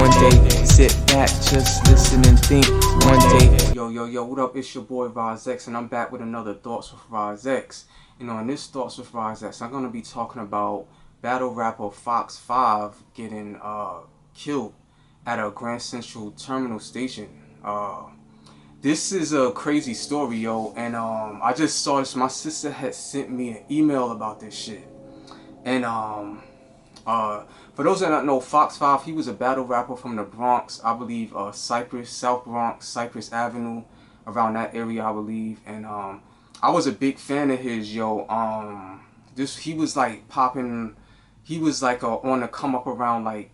One day, sit back, just listen and think. One day. Yo, what up? It's your boy Ras X, and I'm back with another Thoughtz with Ras X. You know, in this Thoughtz with Ras X, I'm gonna be talking about battle rapper Fox 5 getting killed at a Grand Central Terminal station. This is a crazy story, yo, and I just saw this. My sister had sent me an email about this shit, and for those that don't know, Fox 5, he was a battle rapper from the Bronx, I believe, Cypress, South Bronx, Cypress Avenue, around that area, I believe, and I was a big fan of his, yo. He was like popping, he was like on the come up around like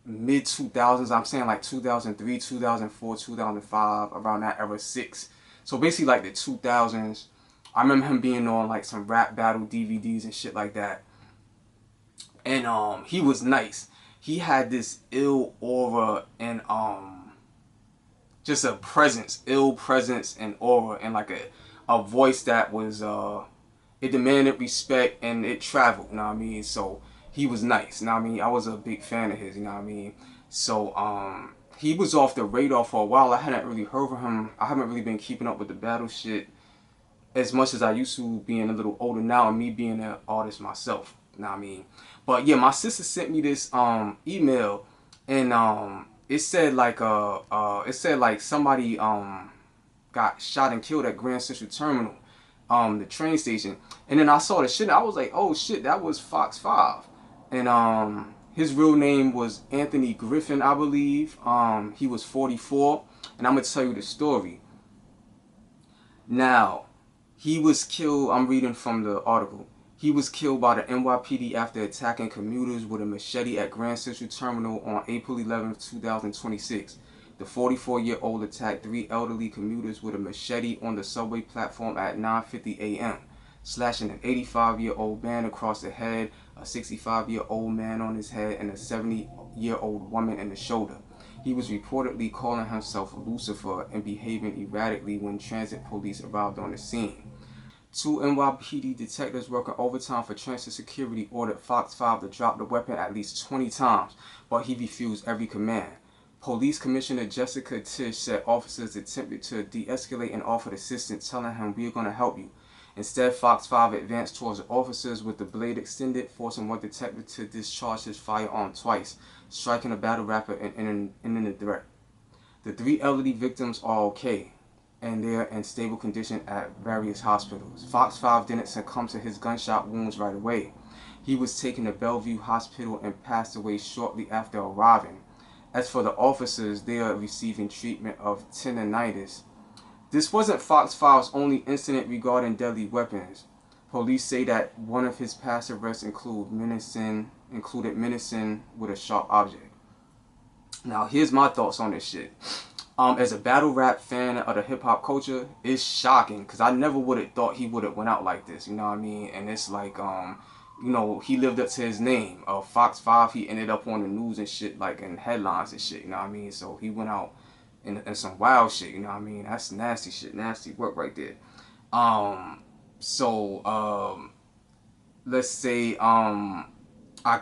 mid 2000s. I'm saying like 2003, 2004, 2005, around that era, 6. So basically like the 2000s. I remember him being on like some rap battle DVDs and shit like that. And he was nice. He had this ill aura and just a presence, ill presence and aura, and like a voice that was it demanded respect and it traveled, you know what I mean? So he was nice, you know what I mean? I was a big fan of his, you know what I mean? So he was off the radar for a while. I hadn't really heard from him. I haven't really been keeping up with the battle shit as much as I used to, being a little older now and me being an artist myself, you know what I mean? But yeah, my sister sent me this email, and it said like somebody got shot and killed at Grand Central Terminal, the train station. And then I saw the shit and I was like, oh shit, that was Fox 5. And his real name was Anthony Griffin, I believe. He was 44, and I'm gonna tell you the story. Now, he was killed, I'm reading from the article. He was killed by the NYPD after attacking commuters with a machete at Grand Central Terminal on April 11, 2026. The 44-year-old attacked 3 elderly commuters with a machete on the subway platform at 9:50 a.m., slashing an 85-year-old man across the head, a 65-year-old man on his head, and a 70-year-old woman in the shoulder. He was reportedly calling himself Lucifer and behaving erratically when transit police arrived on the scene. 2 NYPD detectives working overtime for transit security ordered Fox 5 to drop the weapon at least 20 times, but he refused every command. Police Commissioner Jessica Tisch said officers attempted to de-escalate and offered assistance, telling him, "We're going to help you." Instead, Fox 5 advanced towards the officers with the blade extended, forcing one detective to discharge his firearm twice, striking a battle rapper and ending the threat. The 3 elderly victims are okay, and they are in stable condition at various hospitals. Fox 5 didn't succumb to his gunshot wounds right away. He was taken to Bellevue Hospital and passed away shortly after arriving. As for the officers, they are receiving treatment of tendinitis. This wasn't Fox 5's only incident regarding deadly weapons. Police say that one of his past arrests included menacing with a sharp object. Now, here's my thoughts on this shit. As a battle rap fan of the hip hop culture, it's shocking because I never would have thought he would have went out like this. You know what I mean? And it's like, you know, he lived up to his name. Fox 5, he ended up on the news and shit, like in headlines and shit. You know what I mean? So he went out in some wild shit. You know what I mean? That's nasty shit, nasty work right there. Let's say I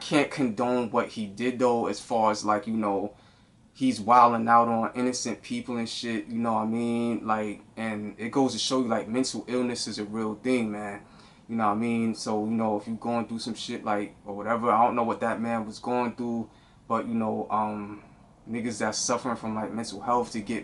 can't condone what he did though, as far as like, you know, he's wilding out on innocent people and shit, you know what I mean? Like, and it goes to show you, like, mental illness is a real thing, man. You know what I mean? So, you know, if you're going through some shit, like, or whatever, I don't know what that man was going through, but, you know, niggas that's suffering from, like, mental health to get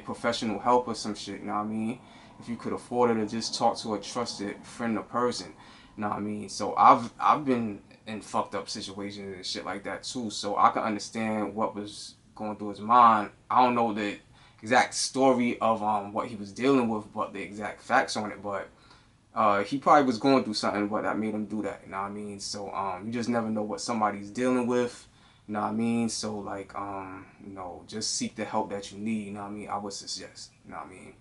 professional help or some shit, you know what I mean? If you could afford it, to just talk to a trusted friend or person, you know what I mean? So I've been in fucked up situations and shit like that too, so I can understand what was going through his mind. I don't know the exact story of what he was dealing with, but the exact facts on it, but he probably was going through something that made him do that, you know what I mean? So you just never know what somebody's dealing with, you know what I mean? So like you know, just seek the help that you need, you know what I mean? I would suggest, you know what I mean?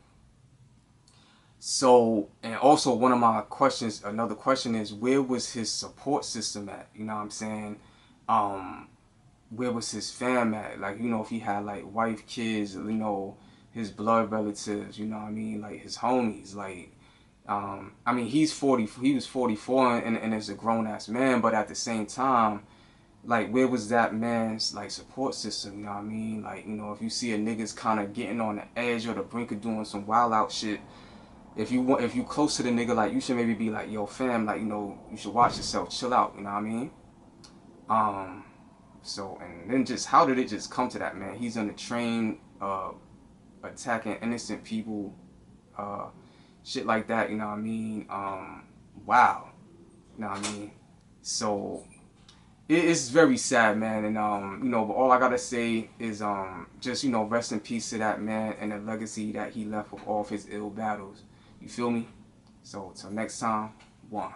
So, and also one of my questions, another question is, where was his support system at? You know what I'm saying? Where was his fam at? Like, you know, if he had like wife, kids, you know, his blood relatives, you know what I mean? Like his homies, like, I mean, he was 44 and is a grown ass man, but at the same time, like, where was that man's, like, support system, you know what I mean? Like, you know, if you see a nigga's kind of getting on the edge or the brink of doing some wild out shit, if you close to the nigga, like, you should maybe be like, yo, fam, like, you know, you should watch yourself, chill out, you know what I mean? Um, so, and then just, how did it just come to that, man? He's on the train, attacking innocent people, uh, shit like that, you know what I mean? Wow, you know what I mean? So, it's very sad, man, and you know, but all I gotta say is just, you know, rest in peace to that man and the legacy that he left with all of his ill battles. You feel me? So till next time, one.